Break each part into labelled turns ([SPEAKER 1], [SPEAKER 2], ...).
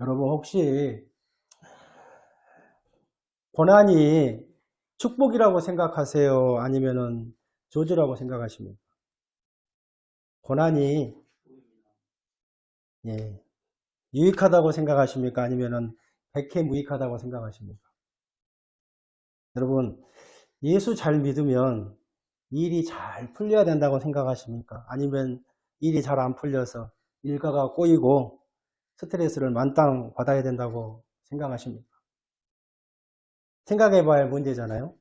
[SPEAKER 1] 여러분 혹시 고난이 축복이라고 생각하세요? 아니면은 저주라고 생각하십니까? 고난이 유익하다고 생각하십니까? 아니면은 백해무익하다고 생각하십니까? 여러분 예수 잘 믿으면 일이 잘 풀려야 된다고 생각하십니까? 아니면 일이 잘 안 풀려서 일가가 꼬이고 스트레스를 만땅 받아야 된다고 생각하십니까? 생각해 봐야 할 문제잖아요.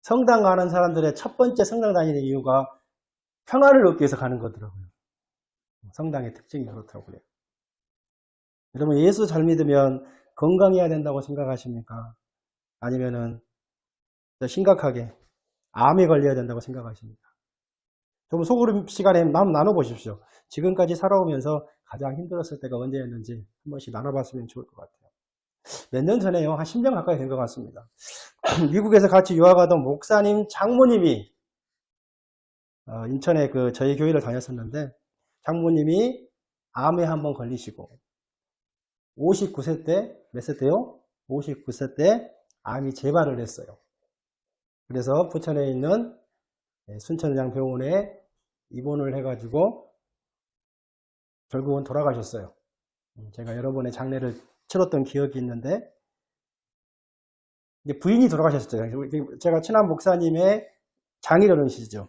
[SPEAKER 1] 성당 가는 사람들의 첫 번째 성당 다니는 이유가 평안을 얻기 위해서 가는 거더라고요. 성당의 특징이 그렇더라고요. 여러분 예수 잘 믿으면 건강해야 된다고 생각하십니까? 아니면은 더 심각하게 암에 걸려야 된다고 생각하십니까? 좀 소그룹 시간에 마음 나눠보십시오. 지금까지 살아오면서 가장 힘들었을 때가 언제였는지 한 번씩 나눠봤으면 좋을 것 같아요. 몇 년 전에요. 한 10년 가까이 된 것 같습니다. 미국에서 같이 유학하던 목사님, 장모님이 인천에 저희 교회를 다녔었는데 장모님이 암에 한번 걸리시고 59세 때, 몇 세 때요? 59세 때 암이 재발을 했어요. 그래서 부천에 있는 순천향병원에 입원을 해가지고 결국은 돌아가셨어요. 제가 여러 번의 장례를 치렀던 기억이 있는데 이제 부인이 돌아가셨어요. 제가 친한 목사님의 장인어른이시죠.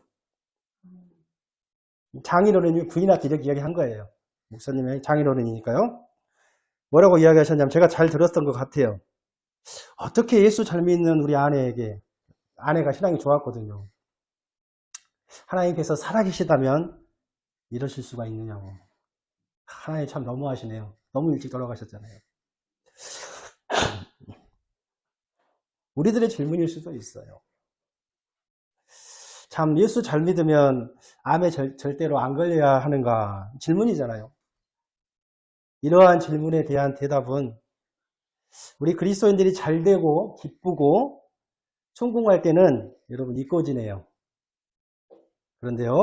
[SPEAKER 1] 장인어른이 부인한테 이렇게 이야기한 거예요. 목사님의 장인어른이니까요. 뭐라고 이야기하셨냐면 제가 잘 들었던 것 같아요. 어떻게 예수 잘 믿는 우리 아내에게, 아내가 신앙이 좋았거든요. 하나님께서 살아계시다면 이러실 수가 있느냐고. 하나님 참 너무하시네요. 너무 일찍 돌아가셨잖아요. 우리들의 질문일 수도 있어요. 참 예수 잘 믿으면 암에 절대로 안 걸려야 하는가 질문이잖아요. 이러한 질문에 대한 대답은 우리 그리스도인들이 잘 되고 기쁘고 성공할 때는 여러분 이꿔지네요. 그런데요,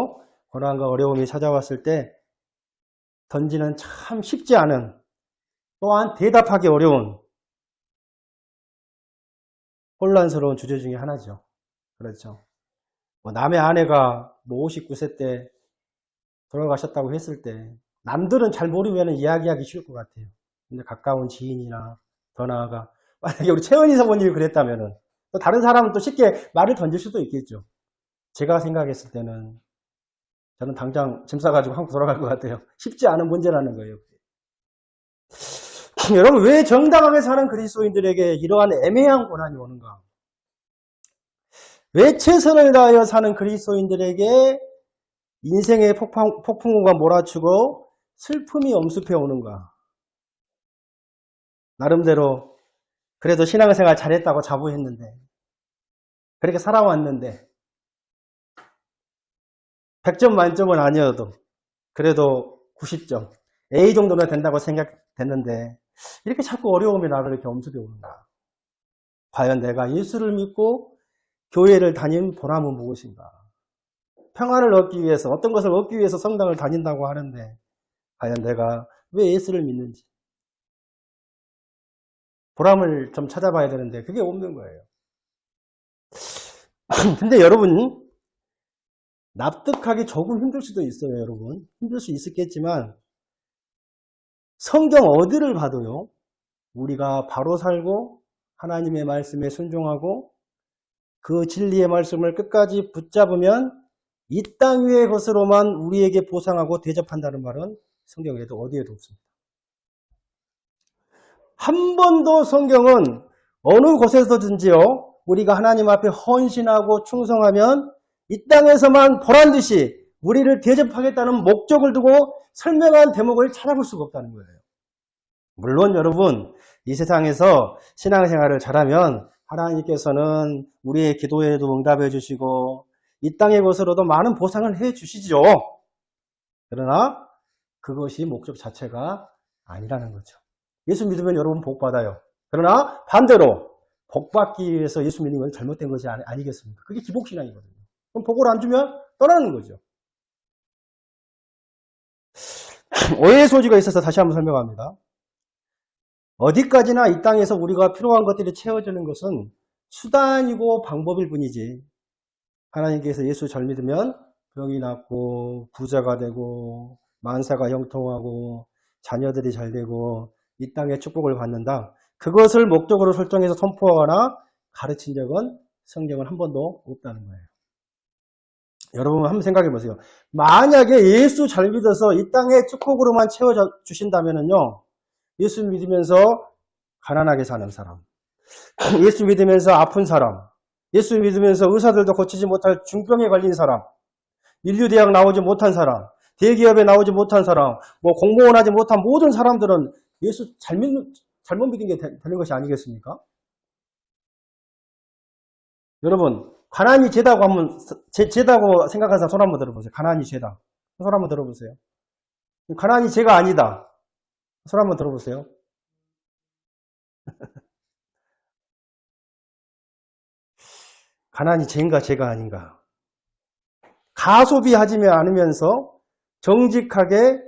[SPEAKER 1] 고난과 어려움이 찾아왔을 때 던지는 참 쉽지 않은, 또한 대답하기 어려운 혼란스러운 주제 중에 하나죠. 그렇죠. 남의 아내가 59세 때 돌아가셨다고 했을 때 남들은 잘 모르면 이야기하기 쉬울 것 같아요. 근데 가까운 지인이나 더 나아가 만약에 우리 최은희 사모님이 그랬다면은 또 다른 사람은 또 쉽게 말을 던질 수도 있겠죠. 제가 생각했을 때는 저는 당장 짐 싸가지고 한국 돌아갈 것 같아요. 쉽지 않은 문제라는 거예요. 여러분 왜 정당하게 사는 그리스도인들에게 이러한 애매한 고난이 오는가? 왜 최선을 다하여 사는 그리스도인들에게 인생의 폭풍우가 몰아치고 슬픔이 엄습해 오는가? 나름대로 그래도 신앙생활 잘했다고 자부했는데 그렇게 살아왔는데 100점 만점은 아니어도 그래도 90점 A 정도는 된다고 생각됐는데 이렇게 자꾸 어려움이 나를 이렇게 엄습해 오는가? 과연 내가 예수를 믿고 교회를 다닌 보람은 무엇인가? 평안을 얻기 위해서 어떤 것을 얻기 위해서 성당을 다닌다고 하는데 과연 내가 왜 예수를 믿는지 보람을 좀 찾아봐야 되는데 그게 없는 거예요. 근데 여러분 납득하기 조금 힘들 수도 있어요. 여러분 힘들 수 있겠지만 성경 어디를 봐도요 우리가 바로 살고 하나님의 말씀에 순종하고 그 진리의 말씀을 끝까지 붙잡으면 이 땅 위의 것으로만 우리에게 보상하고 대접한다는 말은 성경에도 어디에도 없습니다. 한 번도 성경은 어느 곳에서든지요 우리가 하나님 앞에 헌신하고 충성하면 이 땅에서만 보란듯이 우리를 대접하겠다는 목적을 두고 설명한 대목을 찾아볼 수가 없다는 거예요. 물론 여러분 이 세상에서 신앙생활을 잘하면 하나님께서는 우리의 기도에도 응답해 주시고 이 땅의 것으로도 많은 보상을 해 주시죠. 그러나 그것이 목적 자체가 아니라는 거죠. 예수 믿으면 여러분 복 받아요. 그러나 반대로 복 받기 위해서 예수 믿는 건 잘못된 것이 아니겠습니까? 그게 기복신앙이거든요. 그럼 복을 안 주면 떠나는 거죠. 오해의 소지가 있어서 다시 한번 설명합니다. 어디까지나 이 땅에서 우리가 필요한 것들이 채워지는 것은 수단이고 방법일 뿐이지. 하나님께서 예수 잘 믿으면 병이 낫고 부자가 되고 만사가 형통하고 자녀들이 잘 되고 이 땅의 축복을 받는다. 그것을 목적으로 설정해서 선포하거나 가르친 적은 성경은 한 번도 없다는 거예요. 여러분 한번 생각해 보세요. 만약에 예수 잘 믿어서 이 땅의 축복으로만 채워주신다면요. 예수 믿으면서 가난하게 사는 사람, 예수 믿으면서 아픈 사람, 예수 믿으면서 의사들도 고치지 못할 중병에 걸린 사람, 인류대학 나오지 못한 사람, 대기업에 나오지 못한 사람, 뭐 공무원 하지 못한 모든 사람들은 예수 잘못 믿은 게 되는 것이 아니겠습니까? 여러분, 가난이 죄다고 하면, 죄다고 생각하는 사람 손 한번 들어보세요. 가난이 죄다. 손 한번 들어보세요. 가난이 죄가 아니다. 손 한번 들어보세요. 가난이 죄인가 죄가 아닌가. 가소비하지 않으면서 정직하게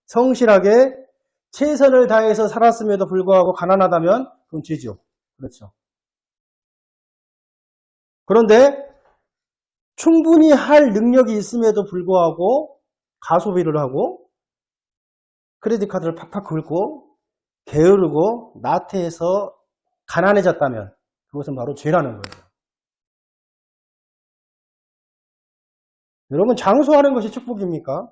[SPEAKER 1] 성실하게 최선을 다해서 살았음에도 불구하고 가난하다면 그건 죄죠. 그렇죠. 그런데 충분히 할 능력이 있음에도 불구하고 가소비를 하고 크레딧 카드를 팍팍 긁고 게으르고 나태해서 가난해졌다면 그것은 바로 죄라는 거예요. 여러분, 장수하는 것이 축복입니까?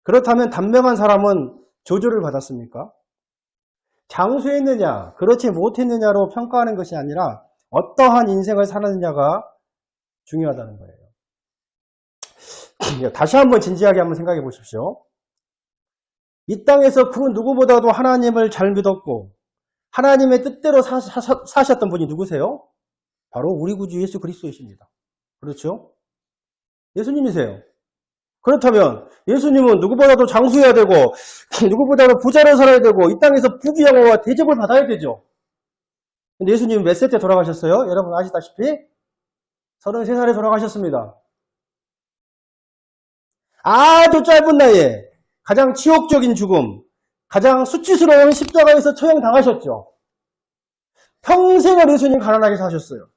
[SPEAKER 1] 그렇다면 단명한 사람은 저주를 받았습니까? 장수했느냐, 그렇지 못했느냐로 평가하는 것이 아니라 어떠한 인생을 살았느냐가 중요하다는 거예요. 다시 한번 진지하게 한번 생각해 보십시오. 이 땅에서 그 누구보다도 하나님을 잘 믿었고 하나님의 뜻대로 사셨던 분이 누구세요? 바로 우리 구주 예수 그리스도이십니다. 그렇죠? 예수님이세요. 그렇다면 예수님은 누구보다도 장수해야 되고 누구보다도 부자로 살아야 되고 이 땅에서 부귀영화와 대접을 받아야 되죠. 근데 예수님은 몇 세 때 돌아가셨어요? 여러분 아시다시피 33살에 돌아가셨습니다. 아주 짧은 나이에 가장 치욕적인 죽음, 가장 수치스러운 십자가에서 처형당하셨죠. 평생을 예수님 가난하게 사셨어요.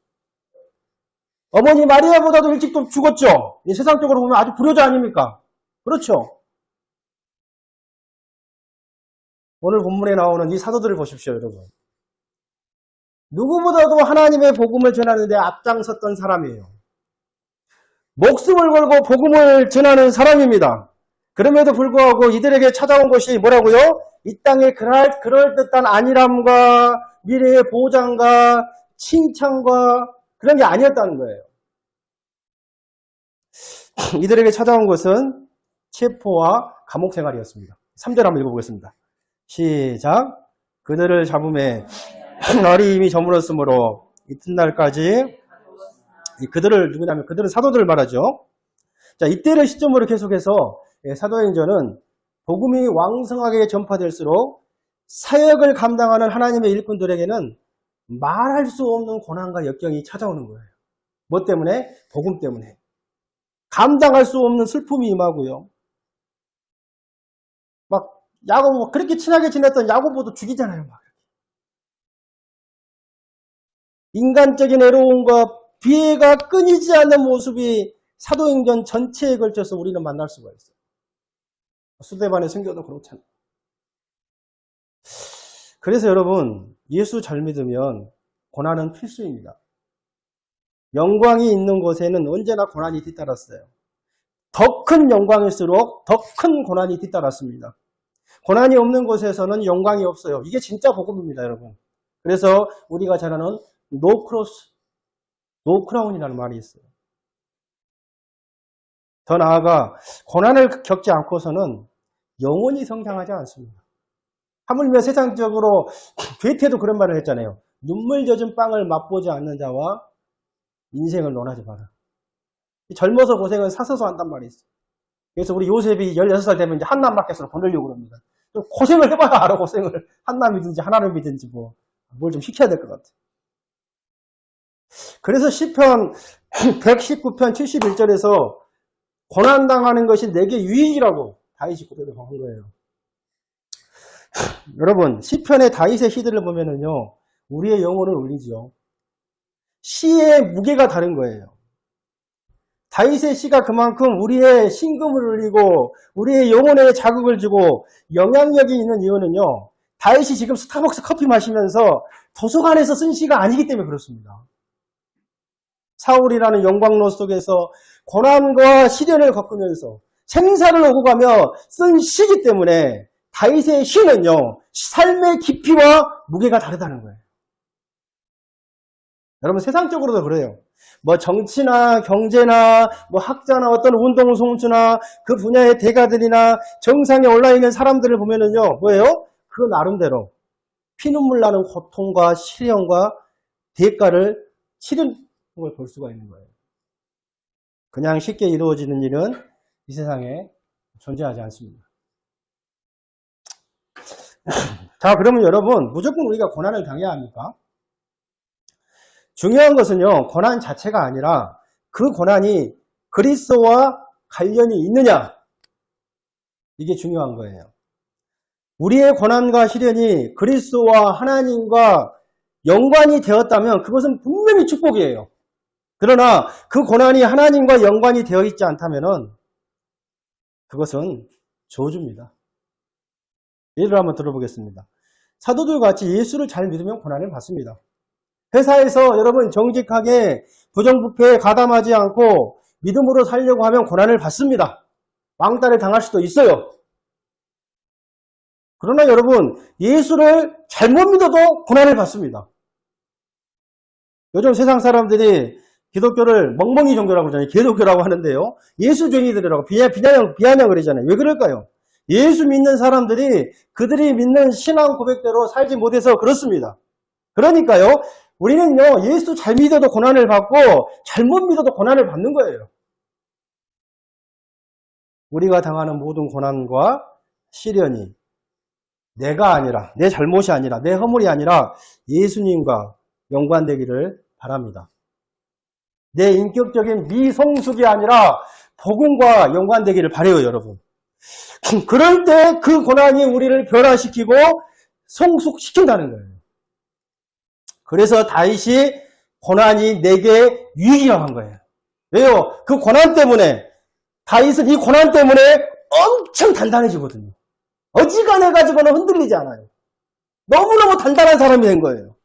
[SPEAKER 1] 어머니 마리아보다도 일찍 또 죽었죠. 세상적으로 보면 아주 불효자 아닙니까? 그렇죠. 오늘 본문에 나오는 이 사도들을 보십시오, 여러분. 누구보다도 하나님의 복음을 전하는 데 앞장섰던 사람이에요. 목숨을 걸고 복음을 전하는 사람입니다. 그럼에도 불구하고 이들에게 찾아온 것이 뭐라고요? 이 땅에 그럴듯한 안일함과 미래의 보장과 칭찬과 그런 게 아니었다는 거예요. 이들에게 찾아온 것은 체포와 감옥 생활이었습니다. 3절 한번 읽어보겠습니다. 시작. 그들을 잡음에 날이 이미 저물었으므로 이튿날까지 그들을 누구냐면 그들은 사도들을 말하죠. 자, 이때를 시점으로 계속해서 사도행전은 복음이 왕성하게 전파될수록 사역을 감당하는 하나님의 일꾼들에게는 말할 수 없는 고난과 역경이 찾아오는 거예요. 뭐 때문에? 복음 때문에. 감당할 수 없는 슬픔이 임하고요. 막 야고보 그렇게 친하게 지냈던 야고보도 죽이잖아요. 막. 인간적인 애로움과 비애가 끊이지 않는 모습이 사도행전 전체에 걸쳐서 우리는 만날 수가 있어요. 스데반의 순교도 그렇잖아요. 그래서 여러분, 예수 잘 믿으면 고난은 필수입니다. 영광이 있는 곳에는 언제나 고난이 뒤따랐어요. 더 큰 영광일수록 더 큰 고난이 뒤따랐습니다. 고난이 없는 곳에서는 영광이 없어요. 이게 진짜 복음입니다, 여러분. 그래서 우리가 잘 아는 노 크로스, 노 크라운이라는 말이 있어요. 더 나아가 고난을 겪지 않고서는 영원히 성장하지 않습니다. 하물며 세상적으로 괴테도 그런 말을 했잖아요. 눈물 젖은 빵을 맛보지 않는 자와 인생을 논하지 마라. 젊어서 고생은 사서서 한단 말이 있어요. 그래서 우리 요셉이 16살 되면 이제 한남 마켓으로 보내려고 합니다. 좀 고생을 해봐야 알아, 고생을. 한남이든지 하나를 믿든지 뭘 좀 시켜야 될 것 같아요. 그래서 시편 119편 71절에서 고난당하는 것이 내게 유익이라고 다윗이 고백을 한 거예요. 여러분 시편의 다윗의 시들을 보면은요 우리의 영혼을 울리죠. 시의 무게가 다른 거예요. 다윗의 시가 그만큼 우리의 심금을 울리고 우리의 영혼에 자극을 주고 영향력이 있는 이유는요. 다윗이 지금 스타벅스 커피 마시면서 도서관에서 쓴 시가 아니기 때문에 그렇습니다. 사울이라는 영광로 속에서 고난과 시련을 겪으면서 생사를 오고 가며 쓴 시기 때문에 다윗의 시는요. 삶의 깊이와 무게가 다르다는 거예요. 여러분 세상적으로도 그래요. 뭐 정치나 경제나 뭐 학자나 어떤 운동선수나 그 분야의 대가들이나 정상에 올라있는 사람들을 보면은요. 뭐예요? 그 나름대로 피눈물 나는 고통과 시련과 대가를 치른 걸 볼 수가 있는 거예요. 그냥 쉽게 이루어지는 일은 이 세상에 존재하지 않습니다. 자, 그러면 여러분 무조건 우리가 고난을 당해야 합니까? 중요한 것은요. 고난 자체가 아니라 그 고난이 그리스도와 관련이 있느냐 이게 중요한 거예요. 우리의 고난과 시련이 그리스도와 하나님과 연관이 되었다면 그것은 분명히 축복이에요. 그러나 그 고난이 하나님과 연관이 되어 있지 않다면 그것은 저주입니다. 예를 한번 들어보겠습니다. 사도들 같이 예수를 잘 믿으면 고난을 받습니다. 회사에서 여러분 정직하게 부정부패에 가담하지 않고 믿음으로 살려고 하면 고난을 받습니다. 왕따를 당할 수도 있어요. 그러나 여러분 예수를 잘못 믿어도 고난을 받습니다. 요즘 세상 사람들이 기독교를 멍멍이 종교라고 하잖아요. 개독교라고 하는데요. 예수쟁이들이라고 비아냥 그러잖아요. 왜 그럴까요? 예수 믿는 사람들이 그들이 믿는 신앙 고백대로 살지 못해서 그렇습니다. 그러니까요. 우리는요. 예수 잘 믿어도 고난을 받고 잘못 믿어도 고난을 받는 거예요. 우리가 당하는 모든 고난과 시련이 내가 아니라 내 잘못이 아니라 내 허물이 아니라 예수님과 연관되기를 바랍니다. 내 인격적인 미성숙이 아니라 복음과 연관되기를 바라요, 여러분. 그럴 때 그 고난이 우리를 변화시키고 성숙시킨다는 거예요. 그래서 다윗이 고난이 내게 유익이라고 한 거예요. 왜요? 그 고난 때문에 다윗은 이 고난 때문에 엄청 단단해지거든요. 어지간해가지고는 흔들리지 않아요. 너무너무 단단한 사람이 된 거예요.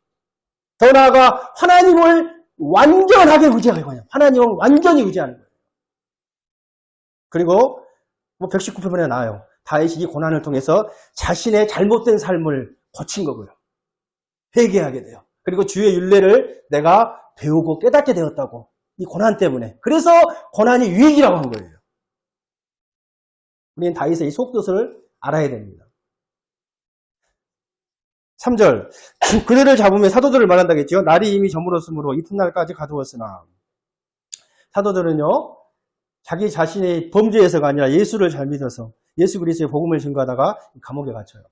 [SPEAKER 1] 더 나아가 하나님을 완전하게 의지하는 거예요. 하나님을 완전히 의지하는 거예요. 그리고 119편에 나와요. 다윗이 이 고난을 통해서 자신의 잘못된 삶을 고친 거고요. 회개하게 돼요. 그리고 주의 율례를 내가 배우고 깨닫게 되었다고. 이 고난 때문에. 그래서 고난이 유익이라고 한 거예요. 우리는 다윗의 이 속뜻을 알아야 됩니다. 3절 그들을 잡으며 사도들을 말한다겠죠. 날이 이미 저물었으므로 이튿날까지 가두었으나 사도들은요. 자기 자신의 범죄에서가 아니라 예수를 잘 믿어서 예수 그리스도의 복음을 증거하다가 감옥에 갇혀요.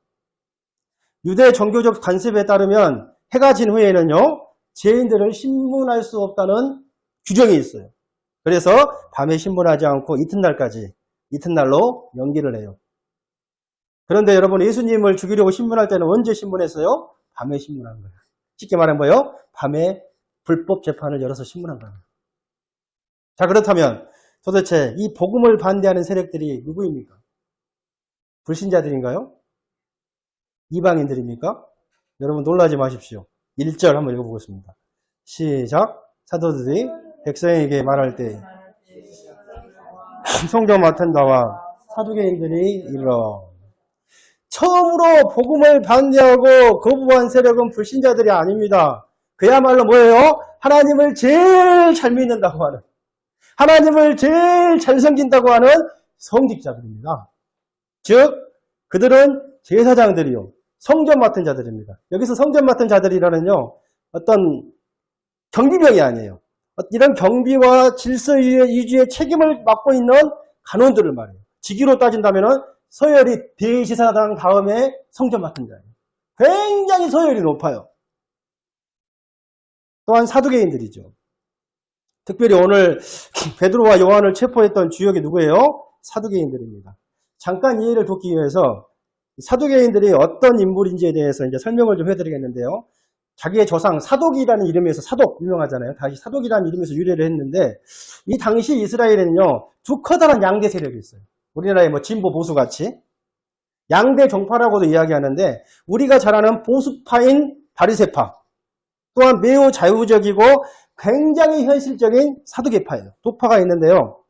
[SPEAKER 1] 유대 종교적 관습에 따르면 해가 진 후에는요. 죄인들을 신문할 수 없다는 규정이 있어요. 그래서 밤에 신문하지 않고 이튿날로 연기를 해요. 그런데 여러분 예수님을 죽이려고 신문할 때는 언제 신문했어요? 밤에 신문한 거예요. 쉽게 말하면 뭐예요? 밤에 불법 재판을 열어서 신문한 거예요. 자 그렇다면 도대체 이 복음을 반대하는 세력들이 누구입니까? 불신자들인가요? 이방인들입니까? 여러분 놀라지 마십시오. 1절 한번 읽어보겠습니다. 시작. 사도들이 백성에게 말할 때 성경 맡은 자와 사두개인들이 이르러 처음으로 복음을 반대하고 거부한 세력은 불신자들이 아닙니다. 그야말로 뭐예요? 하나님을 제일 잘 믿는다고 하는 하나님을 제일 잘 섬긴다고 하는 성직자들입니다. 즉 그들은 제사장들이요. 성전 맡은 자들입니다. 여기서 성전 맡은 자들이라는요. 어떤 경비병이 아니에요. 이런 경비와 질서 유지의 책임을 맡고 있는 간원들을 말해요. 직위로 따진다면 서열이 대제사장 다음에 성전 맡은 자예요. 굉장히 서열이 높아요. 또한 사두개인들이죠. 특별히 오늘 베드로와 요한을 체포했던 주역이 누구예요? 사두개인들입니다. 잠깐 이해를 돕기 위해서 사두개인들이 어떤 인물인지에 대해서 이제 설명을 좀 해드리겠는데요. 자기의 조상 사독이라는 이름에서 사독 유명하잖아요. 다시 사독이라는 이름에서 유래를 했는데 이 당시 이스라엘에는요 두 커다란 양대 세력이 있어요. 우리나라의 뭐 진보 보수 같이 양대 종파라고도 이야기하는데 우리가 잘 아는 보수파인 바리새파 또한 매우 자유적이고 굉장히 현실적인 사두개파예요. 두 파가 있는데요.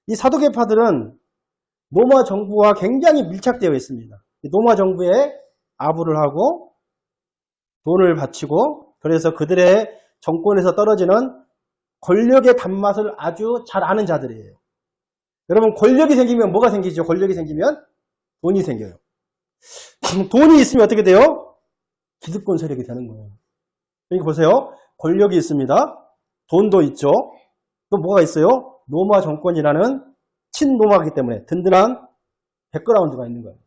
[SPEAKER 1] 이 사두개파들은 로마 정부와 굉장히 밀착되어 있습니다. 로마 정부에 아부를 하고 돈을 바치고 그래서 그들의 정권에서 떨어지는 권력의 단맛을 아주 잘 아는 자들이에요. 여러분 권력이 생기면 뭐가 생기죠? 권력이 생기면 돈이 생겨요. 돈이 있으면 어떻게 돼요? 기득권 세력이 되는 거예요. 여기 보세요. 권력이 있습니다. 돈도 있죠. 또 뭐가 있어요? 로마 정권이라는 친로마이기 때문에 든든한 백그라운드가 있는 거예요.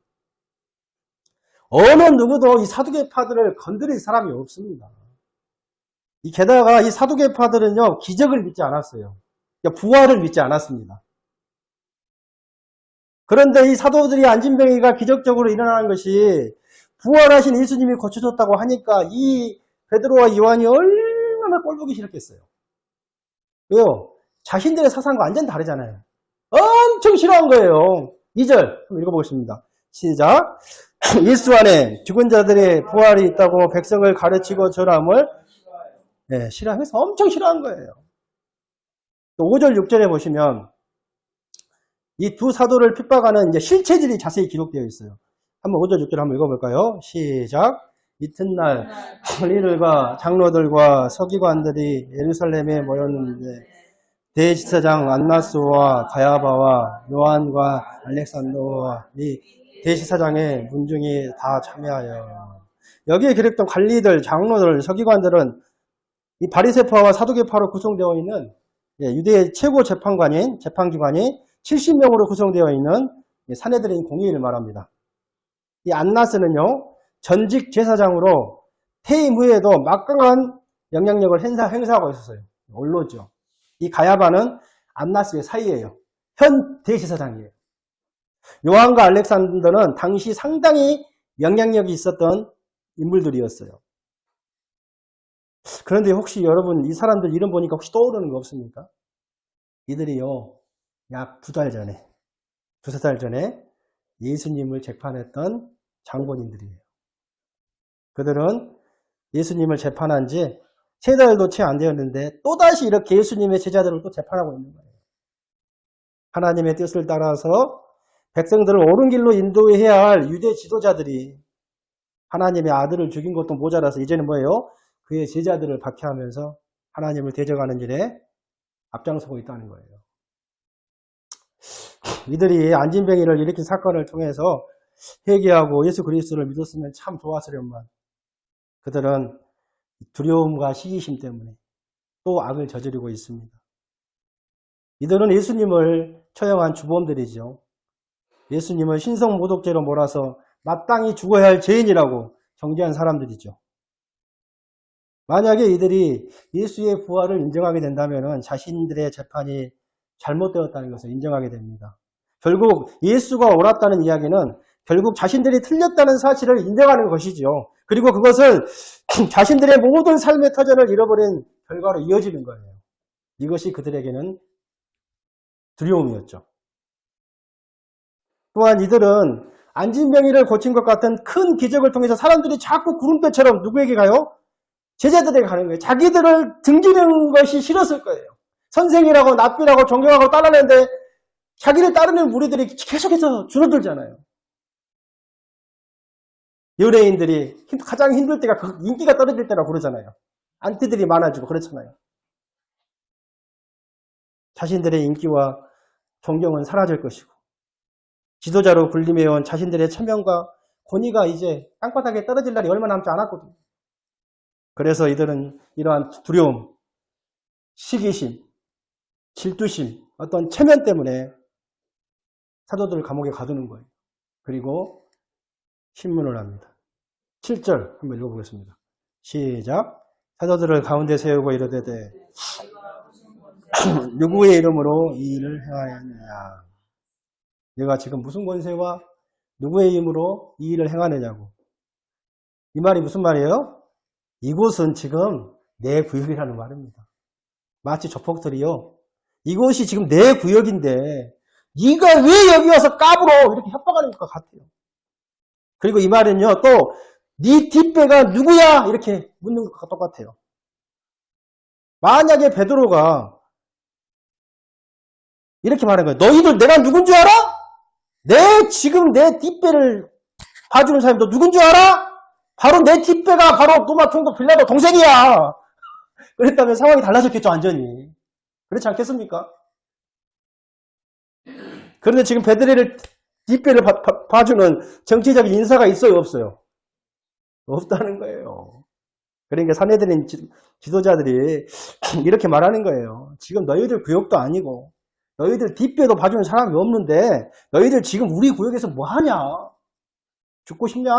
[SPEAKER 1] 어느 누구도 이 사두개파들을 건드릴 사람이 없습니다. 게다가 이 사두개파들은요 기적을 믿지 않았어요. 부활을 믿지 않았습니다. 그런데 이 사도들이 안진뱅이가 기적적으로 일어나는 것이 부활하신 예수님이 고쳐줬다고 하니까 이 베드로와 요한이 얼마나 꼴보기 싫었겠어요. 왜요? 자신들의 사상과 완전 다르잖아요. 엄청 싫어한 거예요. 2절 한번 읽어보겠습니다. 시작. 예수 안에 죽은 자들의 부활이 있다고 백성을 가르치고 전함을 싫어하면서 엄청 싫어한 거예요. 또 5절 6절에 보시면 이 두 사도를 핍박하는 이제 실체들이 자세히 기록되어 있어요. 한번 5절 6절 한번 읽어볼까요? 시작. 이튿날 리들과 장로들과 서기관들이 예루살렘에 모였는데 대제사장 안나스와 가야바와 요한과 알렉산더와 이 대제사장의 문중이 다 참여하여 여기에 기록된 관리들, 장로들, 서기관들은 이 바리새파와 사두개파로 구성되어 있는 유대의 최고 재판관인 재판기관이 70명으로 구성되어 있는 사내들인 공의를 말합니다. 이 안나스는요 전직 제사장으로 퇴임 후에도 막강한 영향력을 행사하고 있었어요. 원로죠. 이 가야바는 안나스의 사이예요. 현 대제사장이에요. 요한과 알렉산더는 당시 상당히 영향력이 있었던 인물들이었어요. 그런데 혹시 여러분 이 사람들 이름 보니까 혹시 떠오르는 거 없습니까? 이들이요 약 2달 전에 2-3달 전에 예수님을 재판했던 장본인들이에요. 그들은 예수님을 재판한 지 3달도 채 안 되었는데 또다시 이렇게 예수님의 제자들을 또 재판하고 있는 거예요. 하나님의 뜻을 따라서 백성들을 옳은 길로 인도해야 할 유대 지도자들이 하나님의 아들을 죽인 것도 모자라서 이제는 뭐예요? 그의 제자들을 박해하면서 하나님을 대적하는 일에 앞장서고 있다는 거예요. 이들이 안진뱅이를 일으킨 사건을 통해서 회개하고 예수 그리스도를 믿었으면 참 좋았으련만 그들은 두려움과 시기심 때문에 또 악을 저지르고 있습니다. 이들은 예수님을 처형한 주범들이죠. 예수님을 신성모독죄로 몰아서 마땅히 죽어야 할 죄인이라고 정죄한 사람들이죠. 만약에 이들이 예수의 부활을 인정하게 된다면 자신들의 재판이 잘못되었다는 것을 인정하게 됩니다. 결국 예수가 옳았다는 이야기는 결국 자신들이 틀렸다는 사실을 인정하는 것이죠. 그리고 그것을 자신들의 모든 삶의 터전을 잃어버린 결과로 이어지는 거예요. 이것이 그들에게는 두려움이었죠. 또한 이들은 안진병이를 고친 것 같은 큰 기적을 통해서 사람들이 자꾸 구름대처럼 누구에게 가요? 제자들에게 가는 거예요. 자기들을 등지는 것이 싫었을 거예요. 선생이라고 납비라고 존경하고 따르는데 자기를 따르는 무리들이 계속해서 줄어들잖아요. 연예인들이 가장 힘들 때가 인기가 떨어질 때라고 그러잖아요. 안티들이 많아지고 그렇잖아요. 자신들의 인기와 존경은 사라질 것이고 지도자로 군림해온 자신들의 체면과 권위가 이제 땅바닥에 떨어질 날이 얼마 남지 않았거든요. 그래서 이들은 이러한 두려움, 시기심, 질투심, 어떤 체면 때문에 사도들을 감옥에 가두는 거예요. 그리고 신문을 합니다. 7절 한번 읽어보겠습니다. 시작. 사도들을 가운데 세우고 이르되 누구의 이름으로 이 일을 행하였느냐. 내가 지금 무슨 권세와 누구의 힘으로 이 일을 행하느냐고. 이 말이 무슨 말이에요? 이곳은 지금 내 구역이라는 말입니다. 마치 조폭들이요. 이곳이 지금 내 구역인데 네가 왜 여기 와서 까불어? 이렇게 협박하는 것 같아요. 그리고 이 말은요. 또 네 뒷배가 누구야? 이렇게 묻는 것과 똑같아요. 만약에 베드로가 이렇게 말한 거예요. 너희들 내가 누군 줄 알아? 지금 내 뒷배를 봐주는 사람이 너 누군 줄 알아? 바로 내 뒷배가 바로 로마 총독 빌라도 동생이야. 그랬다면 상황이 달라졌겠죠, 완전히. 그렇지 않겠습니까? 그런데 지금 베드로를 뒷배를 봐주는 정치적인 인사가 있어요, 없어요? 없다는 거예요. 그러니까 산헤드린 지도자들이 이렇게 말하는 거예요. 지금 너희들 구역도 아니고 너희들 뒷배도 봐주는 사람이 없는데 너희들 지금 우리 구역에서 뭐 하냐? 죽고 싶냐?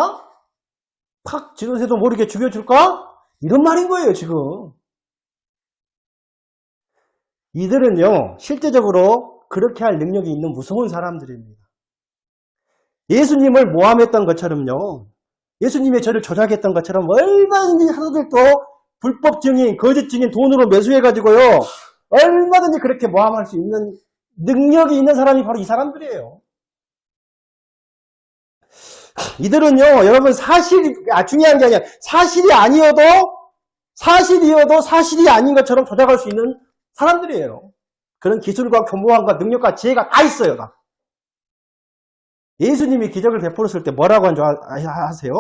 [SPEAKER 1] 팍 지도새도 모르게 죽여줄까? 이런 말인 거예요, 지금. 이들은요, 실제적으로 그렇게 할 능력이 있는 무서운 사람들입니다. 예수님을 모함했던 것처럼요, 예수님의 저를 조작했던 것처럼 얼마든지 사도들도 불법 증인, 거짓 증인 돈으로 매수해가지고요, 얼마든지 그렇게 모함할 수 있는 능력이 있는 사람이 바로 이 사람들이에요. 이들은요, 여러분 중요한 게 아니라 사실이어도 사실이 아닌 것처럼 조작할 수 있는 사람들이에요. 그런 기술과 교모함과 능력과 지혜가 다 있어요, 다. 예수님이 기적을 베풀었을 때 뭐라고 한 줄 아세요?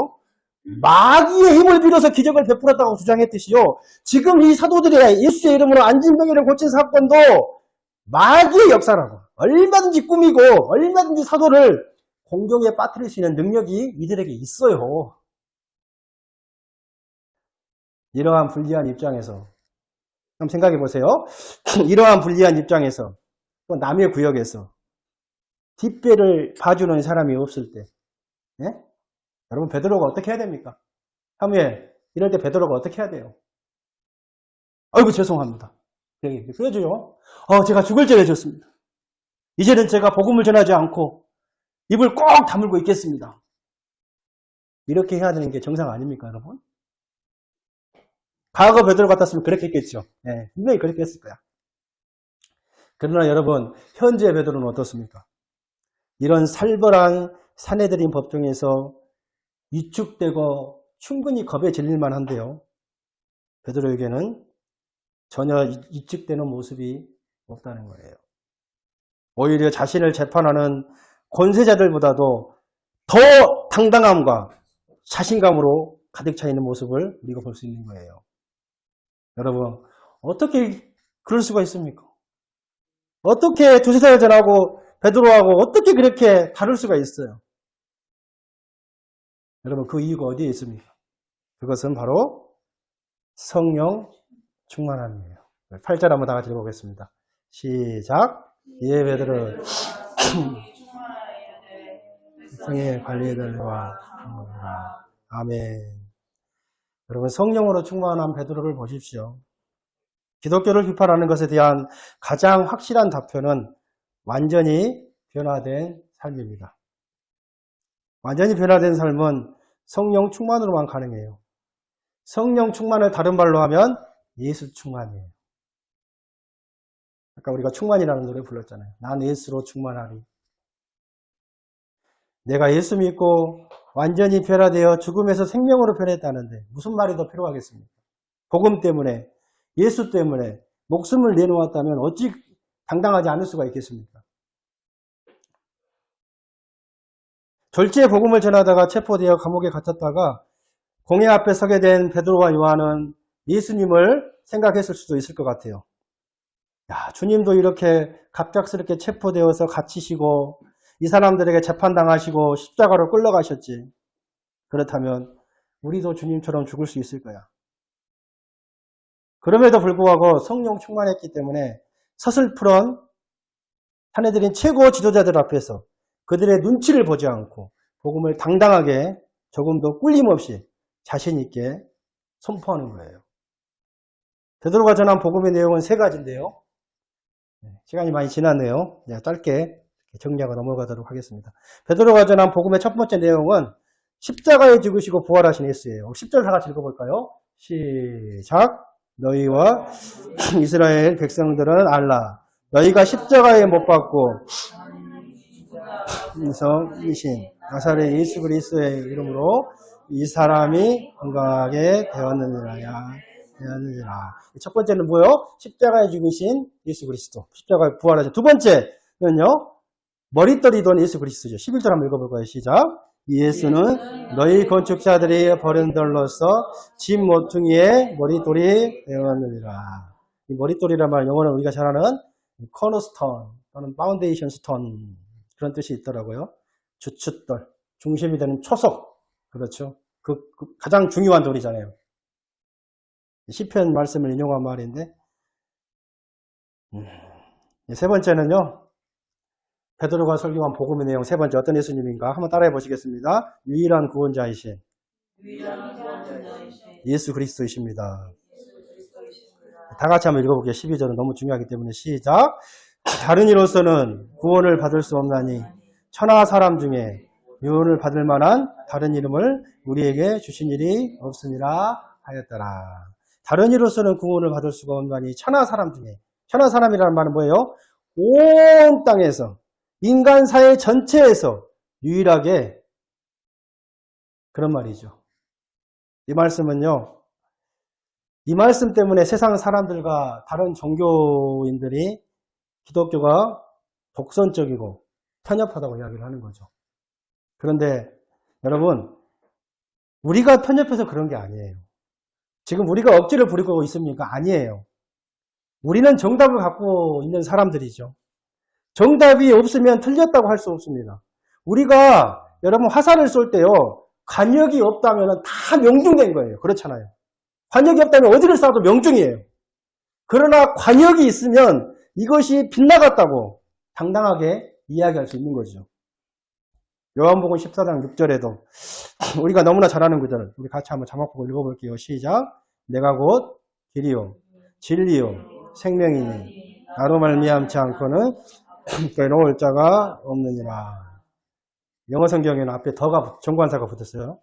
[SPEAKER 1] 마귀의 힘을 빌어서 기적을 베풀었다고 주장했듯이요. 지금 이 사도들이 예수의 이름으로 안진병이를 고친 사건도 마귀의 역사라고. 얼마든지 꾸미고 얼마든지 사도를 공경에 빠뜨릴 수 있는 능력이 이들에게 있어요. 이러한 불리한 입장에서 한번 생각해 보세요. 이러한 불리한 입장에서 또 남의 구역에서 뒷배를 봐주는 사람이 없을 때, 예? 여러분 베드로가 어떻게 해야 됩니까? 사무엘, 이럴 때 베드로가 어떻게 해야 돼요? 아이고 죄송합니다. 그래줘요. 제가 죽을 죄를 졌습니다. 이제는 제가 복음을 전하지 않고 입을 꼭 다물고 있겠습니다. 이렇게 해야 되는 게 정상 아닙니까, 여러분? 과거 베드로 같았으면 그렇게 했겠죠. 네, 분명히 그렇게 했을 거야. 그러나 여러분, 현재 베드로는 어떻습니까? 이런 살벌한 산헤드린 법정에서 위축되고 충분히 겁에 질릴만 한데요. 베드로에게는 전혀 위축되는 모습이 없다는 거예요. 오히려 자신을 재판하는 권세자들보다도 더 당당함과 자신감으로 가득 차 있는 모습을 우리가 볼 수 있는 거예요. 여러분, 어떻게 그럴 수가 있습니까? 어떻게 두세 달 전하고 베드로하고 어떻게 그렇게 다를 수가 있어요? 여러분, 그 이유가 어디에 있습니까? 그것은 바로 성령 충만함이에요. 8절 한번 다 같이 읽어보겠습니다. 시작. 예, 베드로 성의 관리들과 아멘. 여러분, 성령으로 충만한 베드로를 보십시오. 기독교를 비판하는 것에 대한 가장 확실한 답변은 완전히 변화된 삶입니다. 완전히 변화된 삶은 성령 충만으로만 가능해요. 성령 충만을 다른 말로 하면 예수 충만이에요. 아까 우리가 충만이라는 노래 불렀잖아요. 난 예수로 충만하리. 내가 예수 믿고 완전히 변화되어 죽음에서 생명으로 변했다는데 무슨 말이 더 필요하겠습니까? 복음 때문에, 예수 때문에 목숨을 내놓았다면 어찌 당당하지 않을 수가 있겠습니까? 졸지에 복음을 전하다가 체포되어 감옥에 갇혔다가 공회 앞에 서게 된 베드로와 요한은 예수님을 생각했을 수도 있을 것 같아요. 야, 주님도 이렇게 갑작스럽게 체포되어서 갇히시고 이 사람들에게 재판당하시고 십자가로 끌려가셨지. 그렇다면 우리도 주님처럼 죽을 수 있을 거야. 그럼에도 불구하고 성령 충만했기 때문에 서슬프런 산헤드린 최고 지도자들 앞에서 그들의 눈치를 보지 않고 복음을 당당하게 조금도 꿀림없이 자신 있게 선포하는 거예요. 베드로가 전한 복음의 내용은 세 가지인데요. 시간이 많이 지났네요. 짧게 정리하고 넘어가도록 하겠습니다. 베드로가 전한 복음의 첫 번째 내용은 십자가에 죽으시고 부활하신 예수예요. 10절 다 같이 읽어볼까요? 시작. 너희와 이스라엘 백성들은 알라. 너희가 십자가에 못 박고 인성이신 나사렛 예수 그리스도의 이름으로 이 사람이 건강하게 되었느니라. 첫 번째는 뭐요? 십자가에 죽으신 예수 그리스도. 십자가에 부활하신. 두 번째는요. 머릿돌이 돈 예수 그리스도죠. 11절 한번 읽어볼까요? 시작. 이 예수는 너희 건축자들이 버린 돌로서 집 모퉁이의 머릿돌이 되었느니라. 이 머릿돌이란 말 영어는 우리가 잘 아는 커너스톤 또는 파운데이션 스톤 그런 뜻이 있더라고요. 주춧돌, 중심이 되는 초석. 그렇죠. 그 가장 중요한 돌이잖아요. 시편 말씀을 인용한 말인데 세 번째는요. 베드로가 설교한 복음의 내용 세 번째 어떤 예수님인가 한번 따라해 보시겠습니다. 유일한 구원자이신 예수 그리스도이십니다. 다 같이 한번 읽어볼게요. 12절은 너무 중요하기 때문에 시작. 다른 이로서는 구원을 받을 수 없나니 천하 사람 중에 구원을 받을 만한 다른 이름을 우리에게 주신 일이 없으니라 하였더라. 다른 이로서는 구원을 받을 수가 없나니 천하 사람 중에 천하 사람이라는 말은 뭐예요? 온 땅에서 인간 사회 전체에서 유일하게 그런 말이죠. 이 말씀은요. 이 말씀 때문에 세상 사람들과 다른 종교인들이 기독교가 독선적이고 편협하다고 이야기를 하는 거죠. 그런데 여러분 우리가 편협해서 그런 게 아니에요. 지금 우리가 억지를 부리고 있습니까? 아니에요. 우리는 정답을 갖고 있는 사람들이죠. 정답이 없으면 틀렸다고 할 수 없습니다. 우리가 여러분 화살을 쏠 때요. 관역이 없다면 다 명중된 거예요. 그렇잖아요. 관역이 없다면 어디를 쏴도 명중이에요. 그러나 관역이 있으면 이것이 빗나갔다고 당당하게 이야기할 수 있는 거죠. 요한복음 14장 6절에도 우리가 너무나 잘 아는 구절 우리 같이 한번 자막 보고 읽어볼게요. 시작. 내가 곧 길이요 진리요 생명이니 나로 말미암지 않고는 괴로울 자가 없느니라. 영어 성경에는 앞에 더가 정관사가 붙었어요.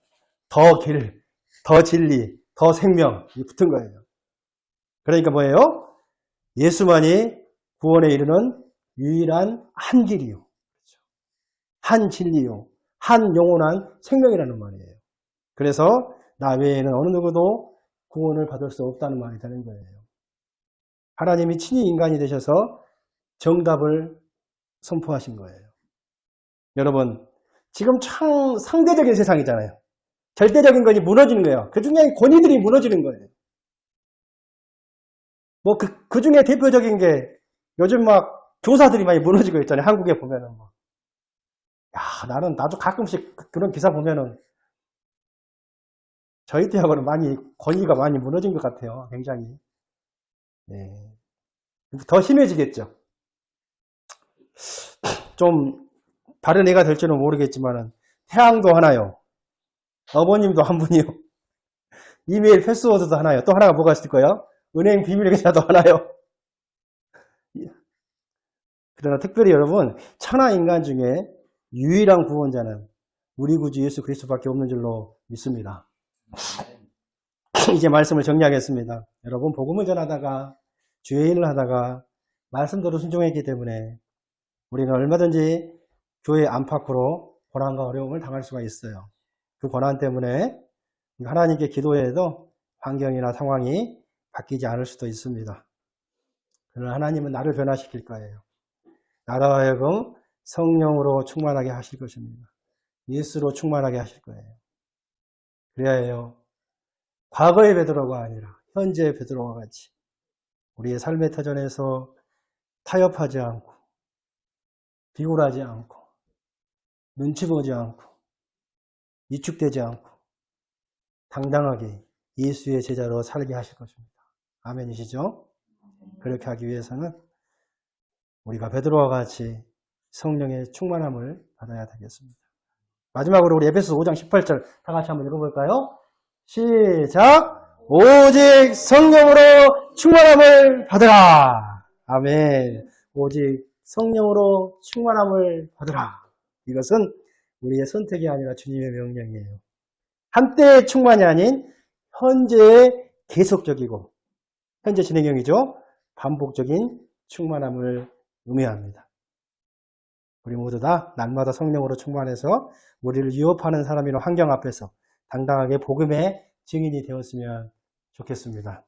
[SPEAKER 1] 더 길, 더 진리, 더 생명 이 붙은 거예요. 그러니까 뭐예요? 예수만이 구원에 이르는 유일한 한 길이요. 한 진리요. 한 영원한 생명이라는 말이에요. 그래서 나 외에는 어느 누구도 구원을 받을 수 없다는 말이 되는 거예요. 하나님이 친히 인간이 되셔서 정답을 선포하신 거예요. 여러분 지금 참 상대적인 세상이잖아요. 절대적인 것이 무너지는 거예요. 그 중에 권위들이 무너지는 거예요. 뭐 그 중에 대표적인 게 요즘 막 교사들이 많이 무너지고 있잖아요. 한국에 보면은 뭐. 야, 나도 가끔씩 그런 기사 보면은 저희 때하고는 많이 권위가 많이 무너진 것 같아요. 굉장히. 네. 더 심해지겠죠. 좀 다른 애가 될지는 모르겠지만은 태양도 하나요. 어머님도 한 분이요. 이메일 패스워드도 하나요. 또 하나가 뭐가 있을 거예요? 은행 비밀 계좌도 하나요. 그러나 특별히 여러분 천하 인간 중에 유일한 구원자는 우리 구주 예수 그리스도밖에 없는 줄로 믿습니다. 이제 말씀을 정리하겠습니다. 여러분 복음을 전하다가 주의 일을 하다가 말씀대로 순종했기 때문에 우리는 얼마든지 교회 안팎으로 고난과 어려움을 당할 수가 있어요. 그 고난 때문에 하나님께 기도해도 환경이나 상황이 바뀌지 않을 수도 있습니다. 그러나 하나님은 나를 변화시킬 거예요. 나로 하여금 성령으로 충만하게 하실 것입니다. 예수로 충만하게 하실 거예요. 그래야 해요. 과거의 베드로가 아니라 현재의 베드로와 같이 우리의 삶의 터전에서 타협하지 않고 비굴하지 않고 눈치 보지 않고 위축되지 않고 당당하게 예수의 제자로 살게 하실 것입니다. 아멘이시죠? 그렇게 하기 위해서는 우리가 베드로와 같이 성령의 충만함을 받아야 되겠습니다. 마지막으로 우리 에베소서 5장 18절 다 같이 한번 읽어볼까요? 시작! 오직 성령으로 충만함을 받으라. 아멘. 오직 성령으로 충만함을 받으라. 이것은 우리의 선택이 아니라 주님의 명령이에요. 한때의 충만이 아닌 현재의 계속적이고 현재 진행형이죠. 반복적인 충만함을 의미합니다. 우리 모두 다 날마다 성령으로 충만해서 우리를 위협하는 사람이나 환경 앞에서 당당하게 복음의 증인이 되었으면 좋겠습니다.